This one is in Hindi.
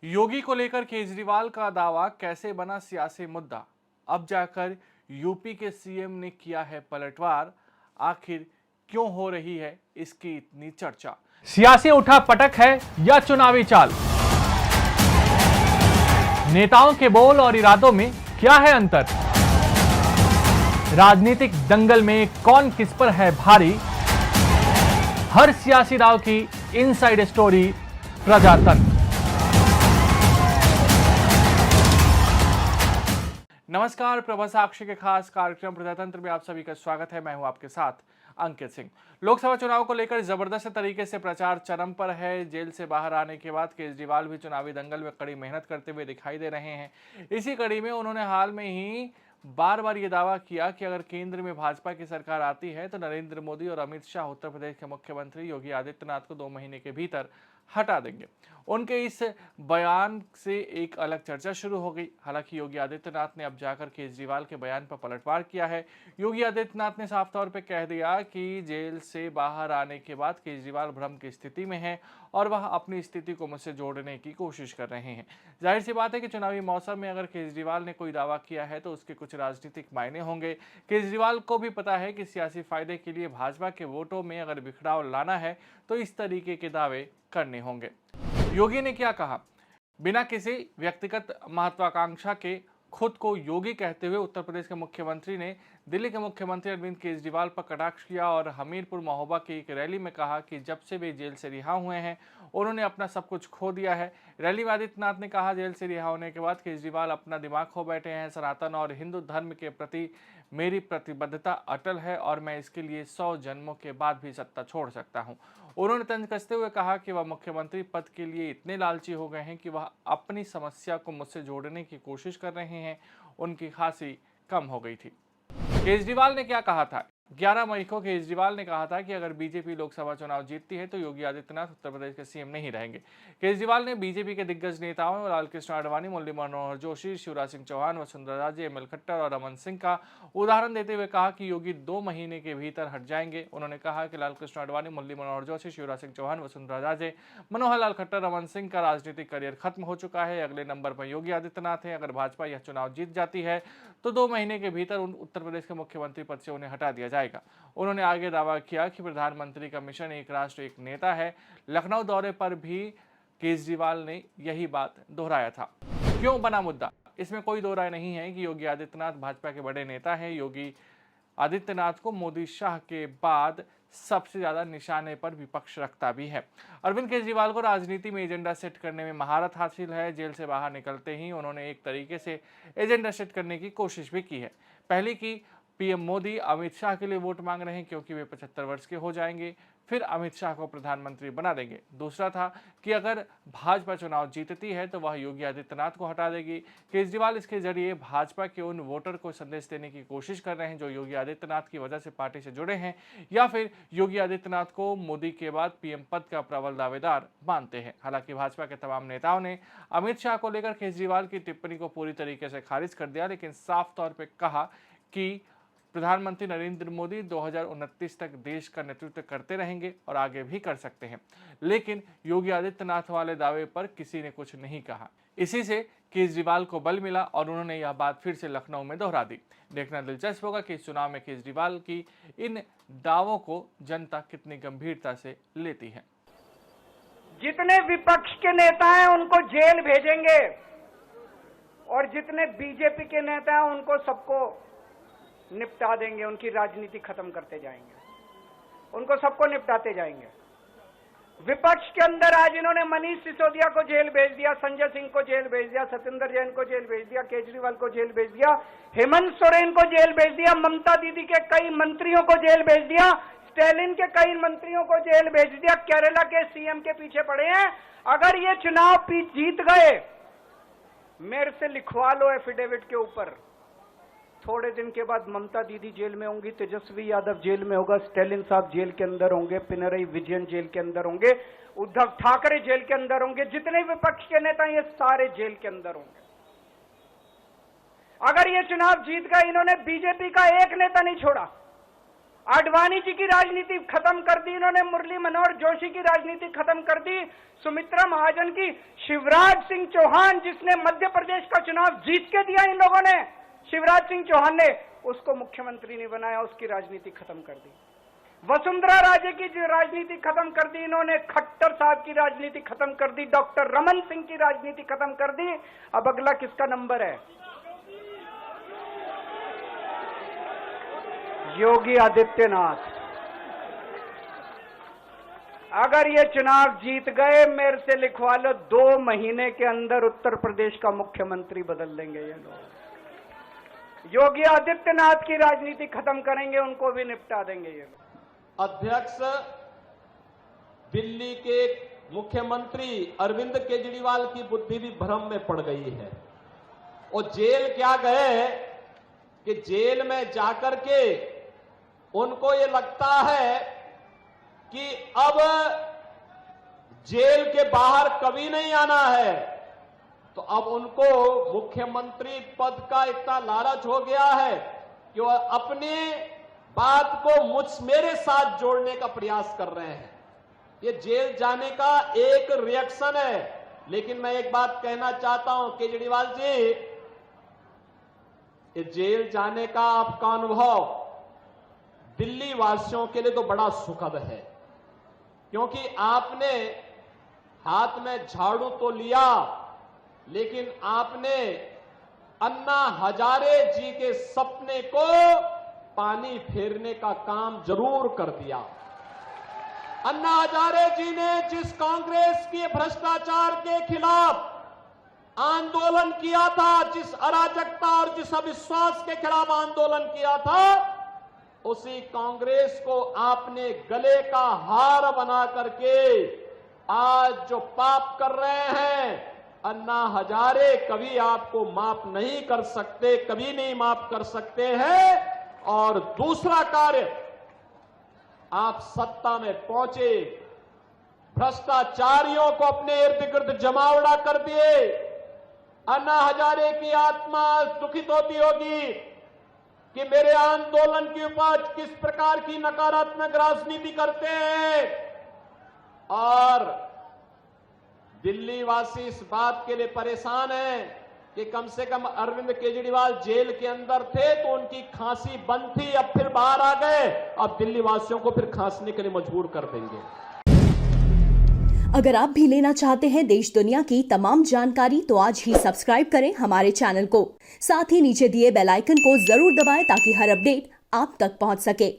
योगी को लेकर केजरीवाल का दावा कैसे बना सियासी मुद्दा। अब जाकर यूपी के सीएम ने किया है पलटवार। आखिर क्यों हो रही है इसकी इतनी चर्चा। सियासी उठा पटक है या चुनावी चाल। नेताओं के बोल और इरादों में क्या है अंतर। राजनीतिक दंगल में कौन किस पर है भारी। हर सियासी दाव की इनसाइड स्टोरी प्रजातंत्र। नमस्कार, प्रभा साक्षी के खास कार्यक्रम प्रजातंत्र में आप सभी का स्वागत है। मैं हूं आपके साथ अंकित सिंह। लोकसभा चुनाव को लेकर जबरदस्त तरीके से प्रचार चरम पर है। जेल से बाहर आने के बाद केजरीवाल भी चुनावी दंगल में कड़ी मेहनत करते हुए दिखाई दे रहे हैं। इसी कड़ी में उन्होंने हाल में ही बार बार ये दावा किया कि अगर केंद्र में भाजपा की सरकार आती है तो नरेंद्र मोदी और अमित शाह उत्तर प्रदेश के मुख्यमंत्री योगी आदित्यनाथ को 2 महीने के भीतर हटा देंगे। उनके इस बयान से एक अलग चर्चा शुरू हो गई। हालांकि योगी आदित्यनाथ ने अब जाकर केजरीवाल के बयान पर पलटवार किया है। योगी आदित्यनाथ ने साफ तौर पर कह दिया कि जेल से बाहर आने के बाद केजरीवाल भ्रम की स्थिति में है और वह अपनी स्थिति को मुझसे जोड़ने की कोशिश कर रहे हैं। जाहिर सी बात है कि चुनावी मौसम में अगर केजरीवाल ने कोई दावा किया है तो उसके कुछ राजनीतिक मायने होंगे। केजरीवाल को भी पता है कि सियासी फायदे के लिए भाजपा के वोटों में अगर बिखराव लाना है तो इस तरीके के दावे करने होंगे। योगी ने क्या कहा। बिना किसी व्यक्तिगत महत्वाकांक्षा के खुद को योगी कहते हुए उत्तर प्रदेश के मुख्यमंत्री ने दिल्ली के मुख्यमंत्री अरविंद केजरीवाल पर कटाक्ष किया और हमीरपुर महोबा की एक रैली में कहा कि जब से वे जेल से रिहा हुए हैं उन्होंने अपना सब कुछ खो दिया है। रैली में आदित्यनाथ ने कहा, जेल से रिहा होने के बाद केजरीवाल अपना दिमाग खो बैठे हैं। सनातन और हिंदू धर्म के प्रति मेरी प्रतिबद्धता अटल है और मैं इसके लिए 100 जन्मों के बाद भी सत्ता छोड़ सकता हूं। उन्होंने तंज कसते हुए कहा कि वह मुख्यमंत्री पद के लिए इतने लालची हो गए हैं कि वह अपनी समस्या को मुझसे जोड़ने की कोशिश कर रहे हैं। उनकी खांसी कम हो गई थी। केजरीवाल ने क्या कहा था। 11 मई को केजरीवाल ने कहा था कि अगर बीजेपी लोकसभा चुनाव जीतती है तो योगी आदित्यनाथ उत्तर प्रदेश के सीएम नहीं रहेंगे। केजरीवाल ने बीजेपी के दिग्गज नेताओं लालकृष्ण आडवाणी, मुरली मनोहर जोशी, शिवराज सिंह चौहान, वसुंधरा राजे, एमएल खट्टर और रमन सिंह का उदाहरण देते हुए कहा कि योगी 2 महीने के भीतर हट जाएंगे। उन्होंने कहा कि लालकृष्ण आडवाणी, मुरली मनोहर जोशी, शिवराज सिंह चौहान, वसुंधरा राजे, मनोहर लाल खट्टर, रमन सिंह का राजनीतिक करियर खत्म हो चुका है। अगले नंबर पर योगी आदित्यनाथ है। अगर भाजपा यह चुनाव जीत जाती है तो 2 महीने के भीतर उत्तर प्रदेश के मुख्यमंत्री पद से उन्हें हटा दिया जाएगा। उन्होंने आगे दावा किया कि प्रधानमंत्री का मिशन एक राष्ट्र एक नेता है। लखनऊ दौरे पर भी केजरीवाल ने यही बात दोहराया था। क्यों बना मुद्दा। इसमें कोई दो राय नहीं है कि योगी आदित्यनाथ भाजपा के बड़े नेता हैं। योगी आदित्यनाथ को मोदी शाह के बाद सबसे ज्यादा निशाने पर विपक्ष रखता भी है। अरविंद केजरीवाल को राजनीति में एजेंडा सेट करने में महारत हासिल है। जेल से बाहर निकलते ही उन्होंने एक तरीके से एजेंडा सेट करने की कोशिश भी की है। पहले की पीएम मोदी अमित शाह के लिए वोट मांग रहे हैं क्योंकि वे 75 वर्ष के हो जाएंगे, फिर अमित शाह को प्रधानमंत्री बना देंगे। दूसरा था कि अगर भाजपा चुनाव जीतती है तो वह योगी आदित्यनाथ को हटा देगी। केजरीवाल इसके जरिए भाजपा के उन वोटर को संदेश देने की कोशिश कर रहे हैं जो योगी आदित्यनाथ की वजह से पार्टी से जुड़े हैं या फिर योगी आदित्यनाथ को मोदी के बाद पीएम पद का प्रबल दावेदार मानते हैं। हालांकि भाजपा के तमाम नेताओं ने अमित शाह को लेकर केजरीवाल की टिप्पणी को पूरी तरीके से खारिज कर दिया, लेकिन साफ तौर पर कहा कि प्रधानमंत्री नरेंद्र मोदी 2029 तक देश का नेतृत्व करते रहेंगे और आगे भी कर सकते हैं। लेकिन योगी आदित्यनाथ वाले दावे पर किसी ने कुछ नहीं कहा। इसी से केजरीवाल को बल मिला और उन्होंने यह बात फिर से लखनऊ में दोहरा दी। देखना दिलचस्प होगा कि इस चुनाव में केजरीवाल की इन दावों को जनता कितनी गंभीरता से लेती है। जितने विपक्ष के नेता हैं उनको जेल भेजेंगे और जितने बीजेपी के नेता हैं उनको सबको निपटा देंगे। उनकी राजनीति खत्म करते जाएंगे, उनको सबको निपटाते जाएंगे। विपक्ष के अंदर आज इन्होंने मनीष सिसोदिया को जेल भेज दिया, संजय सिंह को जेल भेज दिया, सत्येंद्र जैन को जेल भेज दिया, केजरीवाल को जेल भेज दिया, हेमंत सोरेन को जेल भेज दिया, ममता दीदी के कई मंत्रियों को जेल भेज दिया, स्टैलिन के कई मंत्रियों को जेल भेज दिया। केरला के सीएम के पीछे पड़े हैं। अगर ये चुनाव जीत गए, मेरे से लिखवा लो एफिडेविट के ऊपर, थोड़े दिन के बाद ममता दीदी जेल में होंगी, तेजस्वी यादव जेल में होगा, स्टैलिन साहब जेल के अंदर होंगे, पिनरई विजयन जेल के अंदर होंगे, उद्धव ठाकरे जेल के अंदर होंगे, जितने विपक्ष के नेता ये सारे जेल के अंदर होंगे। अगर ये चुनाव जीत गए, इन्होंने बीजेपी का एक नेता नहीं छोड़ा, आडवाणी जी की राजनीति खत्म कर दी इन्होंने, मुरली मनोहर जोशी की राजनीति खत्म कर दी, सुमित्रा महाजन की, शिवराज सिंह चौहान जिसने मध्य प्रदेश का चुनाव जीत के दिया इन लोगों ने, शिवराज सिंह चौहान ने उसको मुख्यमंत्री नहीं बनाया, उसकी राजनीति खत्म कर दी। वसुंधरा राजे की जो राजनीति खत्म कर दी इन्होंने, खट्टर साहब की राजनीति खत्म कर दी, डॉक्टर रमन सिंह की राजनीति खत्म कर दी। अब अगला किसका नंबर है? योगी आदित्यनाथ। अगर ये चुनाव जीत गए, मेरे से लिखवा लो, 2 महीने के अंदर उत्तर प्रदेश का मुख्यमंत्री बदल देंगे ये लोग। योगी आदित्यनाथ की राजनीति खत्म करेंगे, उनको भी निपटा देंगे ये लोग। अध्यक्ष, दिल्ली के मुख्यमंत्री अरविंद केजरीवाल की बुद्धि भी भ्रम में पड़ गई है। वो जेल क्या गए कि जेल में जाकर के उनको ये लगता है कि अब जेल के बाहर कभी नहीं आना है, तो अब उनको मुख्यमंत्री पद का इतना लालच हो गया है कि वह अपनी बात को मेरे साथ जोड़ने का प्रयास कर रहे हैं। ये जेल जाने का एक रिएक्शन है। लेकिन मैं एक बात कहना चाहता हूं केजरीवाल जी, ये जेल जाने का आपका अनुभव दिल्ली वासियों के लिए तो बड़ा सुखद है, क्योंकि आपने हाथ में झाड़ू तो लिया, लेकिन आपने अन्ना हजारे जी के सपने को पानी फेरने का काम जरूर कर दिया। अन्ना हजारे जी ने जिस कांग्रेस के भ्रष्टाचार के खिलाफ आंदोलन किया था, जिस अराजकता और जिस अविश्वास के खिलाफ आंदोलन किया था, उसी कांग्रेस को आपने गले का हार बना करके आज जो पाप कर रहे हैं, अन्ना हजारे कभी आपको माफ नहीं कर सकते, कभी नहीं माफ कर सकते हैं। और दूसरा कार्य, आप सत्ता में पहुंचे, भ्रष्टाचारियों को अपने इर्द गिर्द जमावड़ा कर दिए। अन्ना हजारे की आत्मा दुखित होती होगी कि मेरे आंदोलन की उपज किस प्रकार की नकारात्मक राजनीति करते हैं। और दिल्ली वासी इस बात के लिए परेशान हैं कि कम से कम अरविंद केजरीवाल जेल के अंदर थे तो उनकी खांसी बंद थी, अब फिर बाहर आ गए, अब दिल्ली वासियों को फिर खांसने के लिए मजबूर कर देंगे। अगर आप भी लेना चाहते हैं देश दुनिया की तमाम जानकारी तो आज ही सब्सक्राइब करें हमारे चैनल को। साथ ही नीचे दिए बेल आइकन को जरूर दबाएं ताकि हर अपडेट आप तक पहुंच सके।